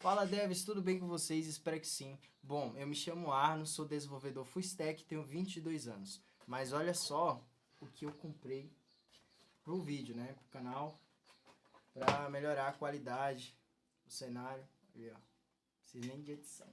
Fala devs, tudo bem com vocês? Espero que sim. Bom, eu me chamo Arno, sou desenvolvedor full stack, tenho 22 anos. Mas olha só o que eu comprei pro vídeo, né? Pro canal, para melhorar a qualidade do cenário. Ali, ó. Precisa nem de edição.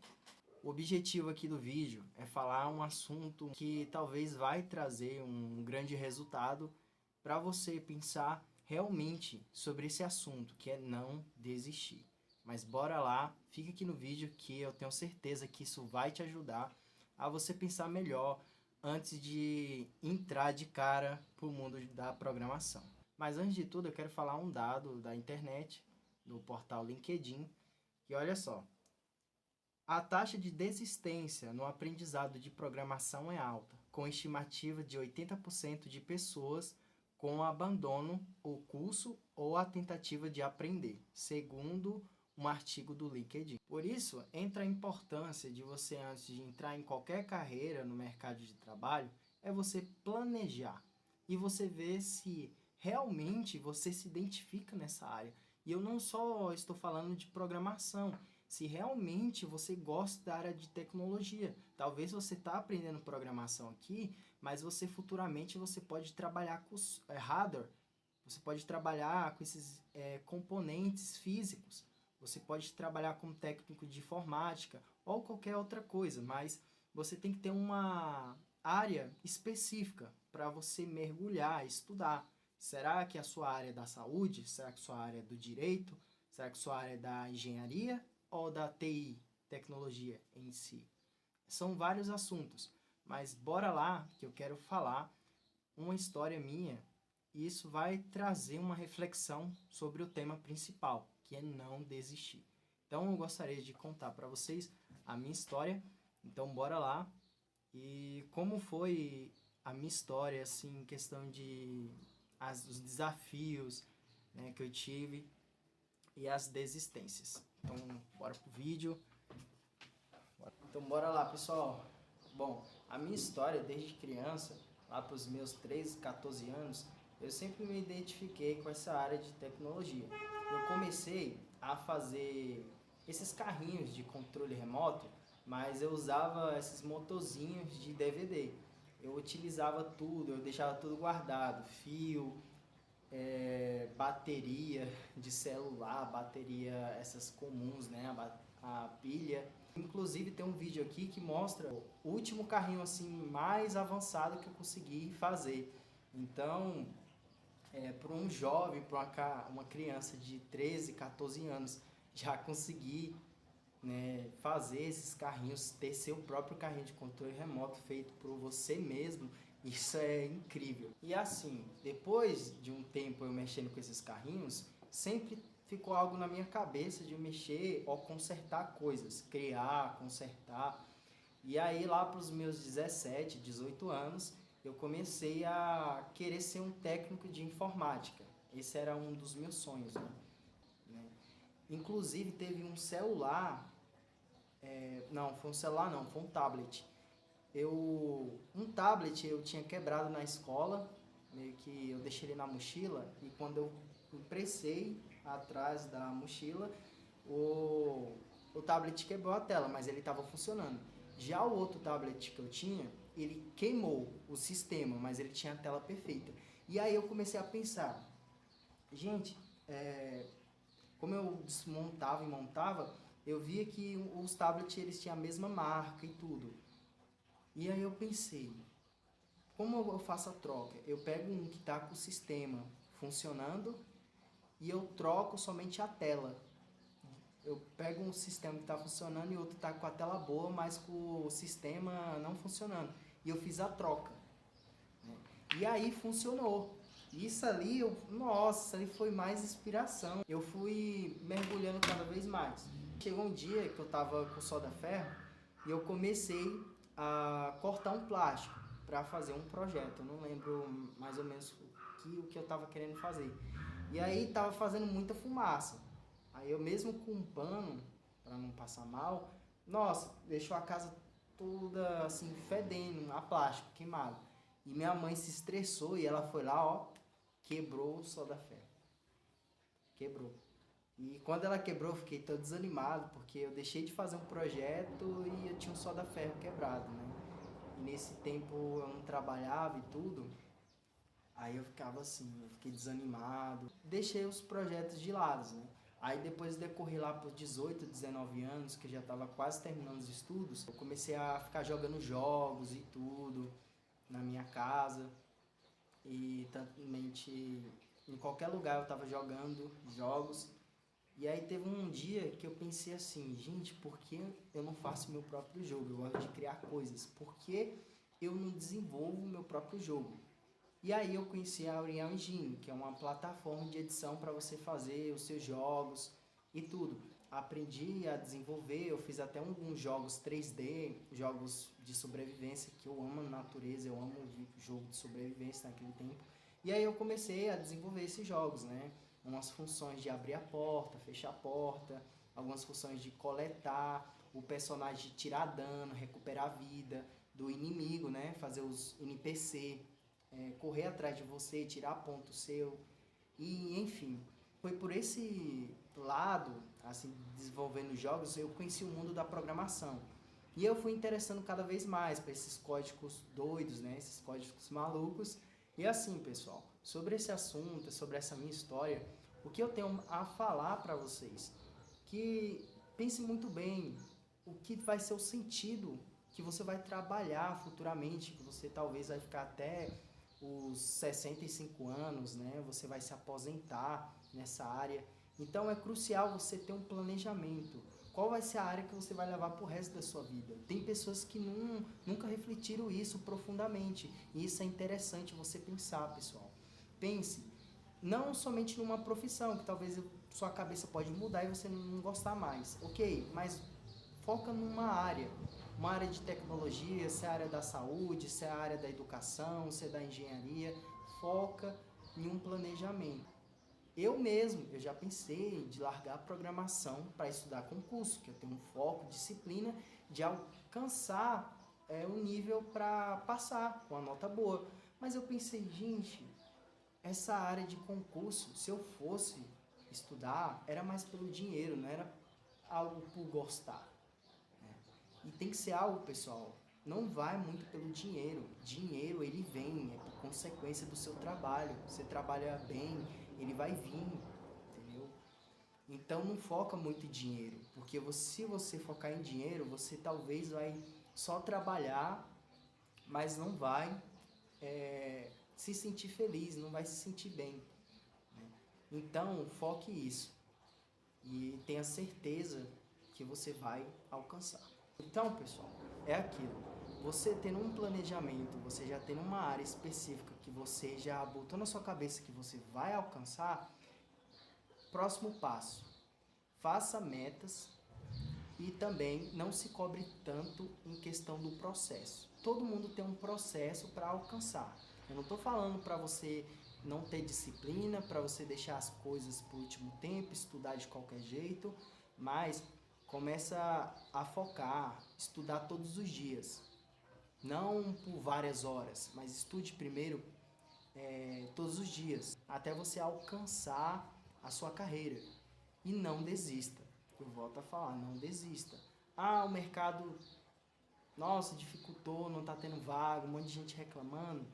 O objetivo aqui do vídeo é falar um assunto que talvez vai trazer um grande resultado para você pensar realmente sobre esse assunto, que é não desistir. Mas bora lá, fica aqui no vídeo que eu tenho certeza que isso vai te ajudar a você pensar melhor antes de entrar de cara para o mundo da programação. Mas antes de tudo eu quero falar um dado da internet, do portal LinkedIn, que olha só, a taxa de desistência no aprendizado de programação é alta, com estimativa de 80% de pessoas com abandono o curso ou a tentativa de aprender, segundo um artigo do LinkedIn. Por isso, entra a importância de você, antes de entrar em qualquer carreira no mercado de trabalho, é você planejar e você ver se realmente você se identifica nessa área. E eu não só estou falando de programação, se realmente você gosta da área de tecnologia. Talvez você está aprendendo programação aqui, mas você futuramente você pode trabalhar com hardware, você pode trabalhar com esses componentes físicos, você pode trabalhar como técnico de informática ou qualquer outra coisa, mas você tem que ter uma área específica para você mergulhar, estudar. Será que a sua área é da saúde? Será que a sua área é do direito? Será que a sua área é da engenharia ou da TI, tecnologia em si? São vários assuntos, mas bora lá que eu quero falar uma história minha e isso vai trazer uma reflexão sobre o tema principal, que é não desistir. Então eu gostaria de contar para vocês a minha história, então bora lá. E como foi a minha história, assim, em questão de os desafios, né, que eu tive e as desistências. Então bora pro vídeo. Então bora lá, pessoal. Bom, a minha história desde criança, lá para os meus 13, 14 anos, eu sempre me identifiquei com essa área de tecnologia. Eu comecei a fazer esses carrinhos de controle remoto, mas eu usava esses motorzinhos de DVD. Eu utilizava tudo, eu deixava tudo guardado, fio, bateria de celular, bateria essas comuns, né, a pilha. Inclusive tem um vídeo aqui que mostra o último carrinho assim mais avançado que eu consegui fazer. Então, para um jovem, para uma criança de 13, 14 anos, já conseguir, né, fazer esses carrinhos, ter seu próprio carrinho de controle remoto feito por você mesmo, isso é incrível. E assim, depois de um tempo eu mexendo com esses carrinhos, sempre ficou algo na minha cabeça de mexer ou consertar coisas, criar, consertar. E aí lá para os meus 17, 18 anos, eu comecei a querer ser um técnico de informática. Esse era um dos meus sonhos, né? Inclusive teve um celular, não, foi um celular não, foi um tablet. Um tablet eu tinha quebrado na escola, meio que eu deixei ele na mochila e quando eu pressei atrás da mochila, o tablet quebrou a tela, mas ele estava funcionando. Já o outro tablet que eu tinha, ele queimou o sistema, mas ele tinha a tela perfeita. E aí eu comecei a pensar, gente, como eu desmontava e montava, eu via que os tablets eles tinham a mesma marca e tudo. E aí eu pensei, como eu faço a troca? Eu pego um que está com o sistema funcionando e eu troco somente a tela. Eu pego um sistema que está funcionando e outro está com a tela boa, mas com o sistema não funcionando. E eu fiz a troca, né? E aí funcionou. Isso ali, nossa, isso ali foi mais inspiração. Eu fui mergulhando cada vez mais. Chegou um dia que eu estava com solda ferro e eu comecei a cortar um plástico para fazer um projeto. Eu não lembro mais ou menos o que eu estava querendo fazer. E aí estava fazendo muita fumaça. Aí eu mesmo com um pano, para não passar mal, nossa, deixou a casa toda assim, fedendo, a plástico, queimado. E minha mãe se estressou e ela foi lá, ó, quebrou o solda-ferro. Quebrou. E quando ela quebrou, eu fiquei todo desanimado, porque eu deixei de fazer um projeto e eu tinha um solda-ferro quebrado, né? E nesse tempo eu não trabalhava e tudo, aí eu ficava assim, eu fiquei desanimado. Deixei os projetos de lado, né? Aí depois decorri lá por 18, 19 anos, que eu já estava quase terminando os estudos, eu comecei a ficar jogando jogos e tudo na minha casa. E também em qualquer lugar eu estava jogando jogos. E aí teve um dia que eu pensei assim, gente, por que eu não faço meu próprio jogo? Eu gosto de criar coisas. Por que eu não desenvolvo o meu próprio jogo? E aí eu conheci a Unreal Engine, que é uma plataforma de edição para você fazer os seus jogos e tudo. Aprendi a desenvolver, eu fiz até alguns jogos 3D, jogos de sobrevivência, que eu amo a natureza, eu amo jogo de sobrevivência naquele tempo. E aí eu comecei a desenvolver esses jogos, né? Umas funções de abrir a porta, fechar a porta, algumas funções de coletar, o personagem de tirar dano, recuperar a vida do inimigo, né? Fazer os NPC correr atrás de você, tirar ponto seu. E, enfim, foi por esse lado, assim, desenvolvendo jogos, eu conheci o mundo da programação. E eu fui interessando cada vez mais para esses códigos doidos, né? Esses códigos malucos. E assim, pessoal, sobre esse assunto, sobre essa minha história, o que eu tenho a falar para vocês? Que pense muito bem o que vai ser o sentido que você vai trabalhar futuramente, que você talvez vai ficar até os 65 anos, né? Você vai se aposentar nessa área. Então é crucial você ter um planejamento. Qual vai ser a área que você vai levar para o resto da sua vida? Tem pessoas que nunca refletiram isso profundamente. E isso é interessante você pensar, pessoal. Pense, não somente numa profissão, que talvez sua cabeça pode mudar e você não gostar mais. Ok, mas foca numa área. Uma área de tecnologia, se é a área da saúde, se é a área da educação, se é da engenharia. Foca em um planejamento. Eu mesmo, eu já pensei de largar a programação para estudar concurso, que eu tenho um foco, disciplina, de alcançar um nível para passar com a nota boa. Mas eu pensei, gente, essa área de concurso, se eu fosse estudar, era mais pelo dinheiro, não era algo por gostar. E tem que ser algo, pessoal, não vai muito pelo dinheiro. Dinheiro, ele vem, é por consequência do seu trabalho. Você trabalha bem, ele vai vir, entendeu? Então não foca muito em dinheiro, porque se você focar em dinheiro, você talvez vai só trabalhar, mas não vai se sentir feliz, não vai se sentir bem. Né? Então foque isso e tenha certeza que você vai alcançar. Então, pessoal, é aquilo. Você tendo um planejamento, você já tendo uma área específica que você já botou na sua cabeça que você vai alcançar, próximo passo, faça metas e também não se cobre tanto em questão do processo. Todo mundo tem um processo para alcançar. Eu não estou falando para você não ter disciplina, para você deixar as coisas para o último tempo, estudar de qualquer jeito, mas começa a focar, estudar todos os dias. Não por várias horas, mas estude primeiro todos os dias, até você alcançar a sua carreira. E não desista. Eu volto a falar, não desista. Ah, o mercado, nossa, dificultou, não está tendo vaga, um monte de gente reclamando.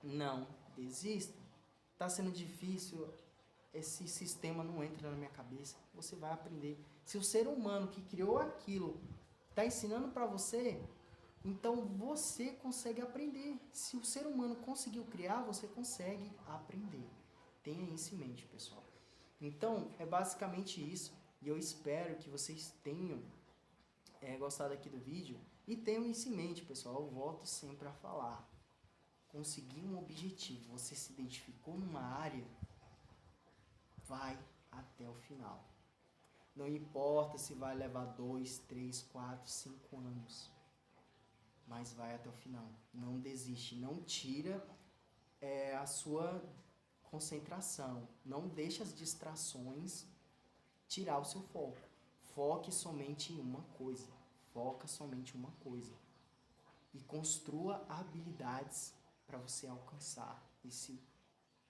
Não desista. Está sendo difícil, esse sistema não entra na minha cabeça. Você vai aprender. Se o ser humano que criou aquilo está ensinando para você, então você consegue aprender. Se o ser humano conseguiu criar, você consegue aprender. Tenha isso em mente, pessoal. Então, é basicamente isso. E eu espero que vocês tenham gostado aqui do vídeo. E tenham isso em mente, pessoal. Eu volto sempre a falar. Conseguir um objetivo, você se identificou numa área, vai até o final. Não importa se vai levar 2, 3, 4, 5 anos. Mas vai até o final. Não desiste. Não tira a sua concentração. Não deixe as distrações tirar o seu foco. Foque somente em uma coisa. Foca somente em uma coisa. E construa habilidades para você alcançar esse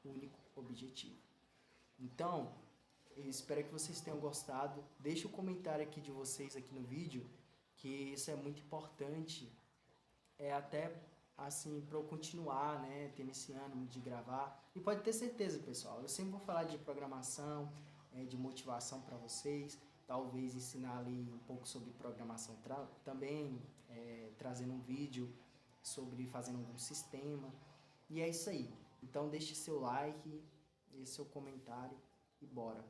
único objetivo. Então, Eu espero que vocês tenham gostado. Deixe o comentário aqui de vocês aqui no vídeo, que isso é muito importante. É até assim para eu continuar, né, tendo esse ânimo de gravar. E pode ter certeza, pessoal, eu sempre vou falar de programação, de motivação para vocês, talvez ensinar ali um pouco sobre programação também, trazendo um vídeo sobre fazendo algum sistema. E é isso aí. Então deixe seu like, seu comentário e bora.